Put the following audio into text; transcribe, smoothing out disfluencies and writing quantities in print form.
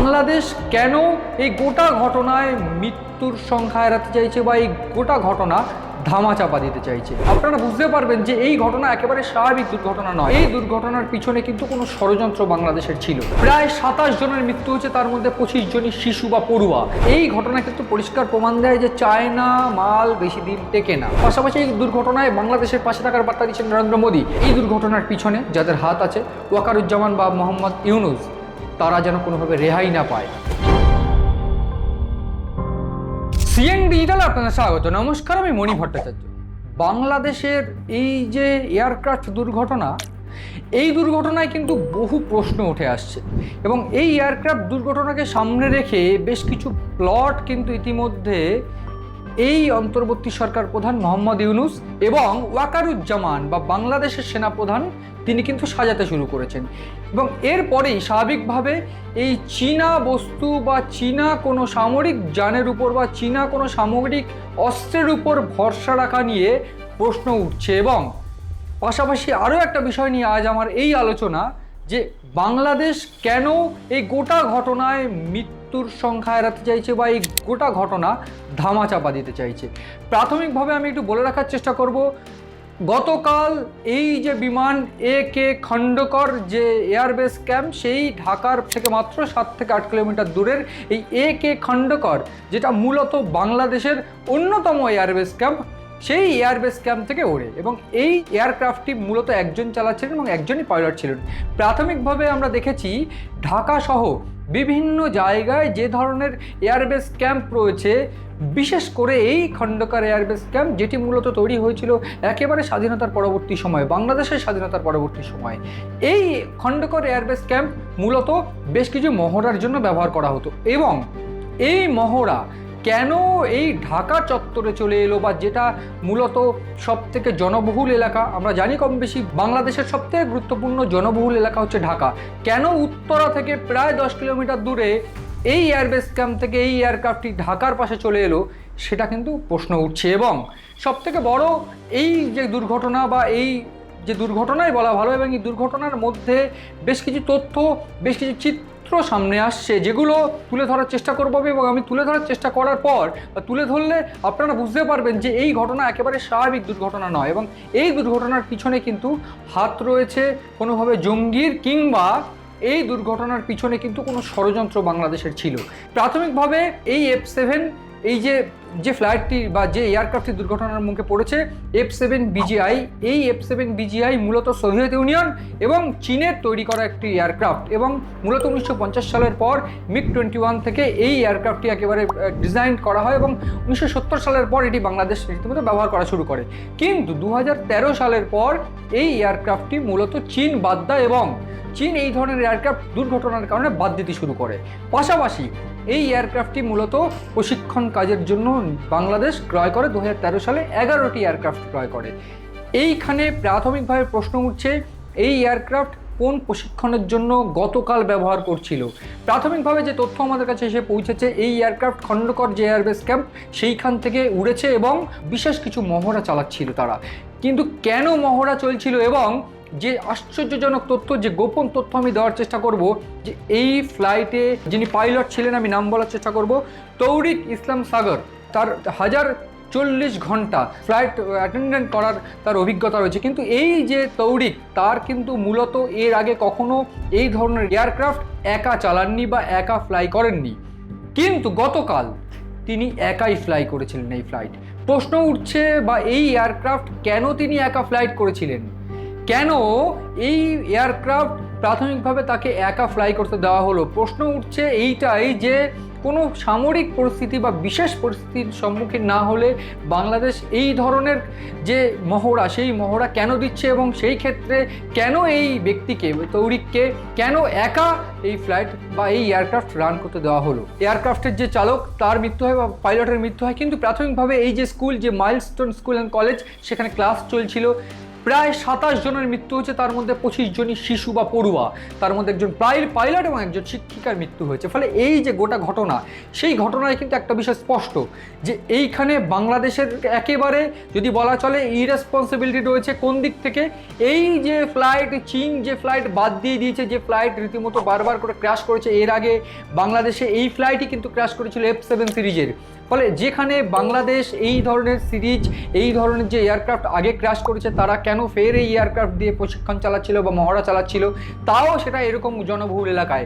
বাংলাদেশ কেন এই গোটা ঘটনায় মৃত্যুর সংখ্যা এড়াতে চাইছে বা এই গোটা ঘটনা ধামাচাপা দিতে চাইছে? আপনারা বুঝতে পারবেন যে এই ঘটনা একেবারে স্বাভাবিক দুর্ঘটনা নয়। এই দুর্ঘটনার পিছনে কিন্তু কোনো ষড়যন্ত্র বাংলাদেশের ছিল। প্রায় 27 জনের মৃত্যু হয়েছে, তার মধ্যে 25 জনই শিশু বা পড়ুয়া। এই ঘটনা কিন্তু পরিষ্কার প্রমাণ দেয় যে চায়না মাল বেশি দিন টেকে না। পাশাপাশি এই দুর্ঘটনায় বাংলাদেশের পাশে থাকার বার্তা দিচ্ছেন নরেন্দ্র মোদী। এই দুর্ঘটনার পিছনে যাদের হাত আছে, ওয়াকারুজ্জামান বা মোহাম্মদ ইউনুস, তারা যেন কোনোভাবে রেহাই না পায়। সিএন ডিজিটাল আপনাদের স্বাগত। নমস্কার, আমি মণি ভট্টাচার্য। বাংলাদেশের এই যে এয়ারক্রাফট দুর্ঘটনা, এই দুর্ঘটনায় কিন্তু বহু প্রশ্ন উঠে আসছে এবং এই এয়ারক্রাফট দুর্ঘটনাকে সামনে রেখে বেশ কিছু প্লট কিন্তু ইতিমধ্যে এই অন্তর্বর্তী সরকার প্রধান মোহাম্মদ ইউনুস এবং ওয়াকারুজ্জামান বা বাংলাদেশের সেনাপ্রধান তিনি কিন্তু সাজাতে শুরু করেছেন। এবং এরপরেই স্বাভাবিকভাবে এই চীনা বস্তু বা চীনা কোনো সামরিক যানের উপর বা চীনা কোনো সামরিক অস্ত্রের উপর ভরসা রাখা নিয়ে প্রশ্ন উঠছে। এবং পাশাপাশি আরও একটা বিষয় নিয়ে আজ আমার এই আলোচনা, যে বাংলাদেশ কেন এই গোটা ঘটনায় মৃত্যুর সংখ্যা এড়াতে চাইছে বা এই গোটা ঘটনা ধামাচাপা দিতে চাইছে। প্রাথমিকভাবে আমি একটু বলে রাখার চেষ্টা করব, গতকাল এই যে বিমান AK খন্দকার যে এয়ারবেস ক্যাম্প, সেই ঢাকার থেকে মাত্র 7 থেকে 8 কিলোমিটার দূরের এই AK খন্দকার, যেটা মূলত বাংলাদেশের অন্যতম এয়ারবেস ক্যাম্প, সেই এয়ারবেস ক্যাম্প থেকে ওড়ে এবং এই এয়ারক্রাফটটি মূলত একজন চালাচ্ছিলেন এবং একজনই পাইলট ছিলেন। প্রাথমিকভাবে আমরা দেখেছি ঢাকা সহ বিভিন্ন জায়গায় যে ধরনের এয়ারবেস ক্যাম্প রয়েছে, বিশেষ করে এই খন্দকার এয়ারবেস ক্যাম্প, যেটি মূলত তৈরি হয়েছিল একেবারে স্বাধীনতার পরবর্তী সময়, বাংলাদেশের স্বাধীনতার পরবর্তী সময়। এই খন্দকার এয়ারবেস ক্যাম্প মূলত বেশ কিছু মহড়ার জন্য ব্যবহার করা হতো এবং এই মহড়া কেন এই ঢাকা চত্বরে চলে এলো, বা যেটা মূলত সব থেকে জনবহুল এলাকা, আমরা জানি কম বেশি বাংলাদেশের সবথেকে গুরুত্বপূর্ণ জনবহুল এলাকা হচ্ছে ঢাকা, কেন উত্তরা থেকে প্রায় 10 কিলোমিটার দূরে এই এয়ারবেস ক্যাম্প থেকে এই এয়ারক্রাফটটি ঢাকার পাশে চলে এলো, সেটা কিন্তু প্রশ্ন উঠছে। এবং সবথেকে বড় এই যে দুর্ঘটনা, বা এই যে দুর্ঘটনাই বলা ভালো, এবং এই দুর্ঘটনার মধ্যে বেশ কিছু তথ্য, বেশ কিছু চিত্র সামনে আসছে, যেগুলো তুলে ধরার চেষ্টা করবো। এবং আমি তুলে ধরার চেষ্টা করার পর, তুলে ধরলে আপনারা বুঝতে পারবেন যে এই ঘটনা একেবারে স্বাভাবিক দুর্ঘটনা নয় এবং এই দুর্ঘটনার পিছনে কিন্তু হাত রয়েছে কোনোভাবে জঙ্গির, কিংবা এই দুর্ঘটনার পিছনে কিন্তু কোনো ষড়যন্ত্র বাংলাদেশের ছিল। প্রাথমিকভাবে এই F7, এই যে ফ্লাইটটি বা যে এয়ারক্রাফটটি দুর্ঘটনার মুখে পড়েছে, F7 BGI, এই F7 BGI মূলত সোভিয়েত ইউনিয়ন এবং চীনের তৈরি করা একটি এয়ারক্রাফট এবং মূলত 1950 সালের পর MiG-21 থেকে এই এয়ারক্রাফটটি একেবারে ডিজাইন করা হয় এবং 1970 সালের পর এটি বাংলাদেশ রীতিমতো ব্যবহার করা শুরু করে। কিন্তু 2013 সালের পর এই এয়ারক্রাফটটি মূলত চীন বাদ দেয় এবং চীন এই ধরনের এয়ারক্রাফট দুর্ঘটনার কারণে বাদ দিতে শুরু করে। পাশাপাশি এই এয়ারক্রাফটটি মূলত প্রশিক্ষণ কাজের জন্য বাংলাদেশ ক্রয় করে 2013 সালে 11টি এয়ারক্রাফট ক্রয় করে। এইখানে প্রাথমিকভাবে প্রশ্ন উঠছে, এই এয়ারক্রাফট কোন প্রশিক্ষণের জন্য গতকাল ব্যবহার করছিল? প্রাথমিকভাবে যে তথ্য আমাদের কাছে এসে পৌঁছেছে, এই এয়ারক্রাফট খন্দকার যে এয়ারবেস ক্যাম্প, সেইখান থেকে উড়েছে এবং বিশেষ কিছু মহড়া চালাচ্ছিল তারা। কিন্তু কেন মহড়া চলছিল এবং যে আশ্চর্যজনক তথ্য, যে গোপন তথ্য আমি দেওয়ার চেষ্টা করব, যে এই ফ্লাইটে যিনি পাইলট ছিলেন, আমি নাম বলার চেষ্টা করব, তৌরিক ইসলাম সাগর, তার 1040 ঘন্টা ফ্লাইট অ্যাটেন্ডেন্ট করার তার অভিজ্ঞতা রয়েছে। কিন্তু এই যে তৌরিক, তার কিন্তু মূলত এর আগে কখনো এই ধরনের এয়ারক্রাফট একা চালাননি বা একা ফ্লাই করেননি, কিন্তু গতকাল তিনি একাই ফ্লাই করেছিলেন এই ফ্লাইট। প্রশ্ন উঠছে, বা এই এয়ারক্রাফট কেন তিনি একা ফ্লাইট করেছিলেন, কেন এই এয়ারক্রাফট প্রাথমিকভাবে তাকে একা ফ্লাই করতে দেওয়া হলো? প্রশ্ন উঠছে এইটাই যে কোনো সামরিক পরিস্থিতি বা বিশেষ পরিস্থিতির সম্মুখীন না হলে বাংলাদেশ এই ধরনের যে মহড়া, সেই মহড়া কেন দিচ্ছে এবং সেই ক্ষেত্রে কেন এই ব্যক্তিকে, তৌরিককে, কেন একা এই ফ্লাইট বা এই এয়ারক্রাফট রান করতে দেওয়া হলো? এয়ারক্রাফটের যে চালক, তার মৃত্যু হয় বা পাইলটের মৃত্যু হয়, কিন্তু প্রাথমিকভাবে এই যে স্কুল, যে মাইলস্টোন স্কুল অ্যান্ড কলেজ, সেখানে ক্লাস চলছিল। প্রায় 27 জনের মৃত্যু হয়েছে, তার মধ্যে 25 জনই শিশু বা পড়ুয়া, তার মধ্যে একজন পাইলট এবং একজন শিক্ষিকার মৃত্যু হয়েছে। ফলে এই যে গোটা ঘটনা, সেই ঘটনায় কিন্তু একটা বিষয় স্পষ্ট যে এইখানে বাংলাদেশের একেবারে যদি বলা চলে ইরেসপন্সিবিলিটি রয়েছে কোন দিক থেকে। এই যে ফ্লাইট, চীন যে ফ্লাইট বাদ দিয়ে দিয়েছে, যে ফ্লাইট রীতিমতো বারবার করে ক্র্যাশ করেছে, এর আগে বাংলাদেশে এই ফ্লাইটই কিন্তু ক্র্যাশ করেছিল F7 সিরিজের। ফলে যেখানে বাংলাদেশ এই ধরনের সিরিজ, এই ধরনের যে এয়ারক্রাফট আগে ক্র্যাশ করেছে, তারা কেন ফের এই এয়ারক্রাফট দিয়ে প্রশিক্ষণ চালাচ্ছিল বা মহড়া চালাচ্ছিল, তাও সেটা এরকম জনবহুল এলাকায়।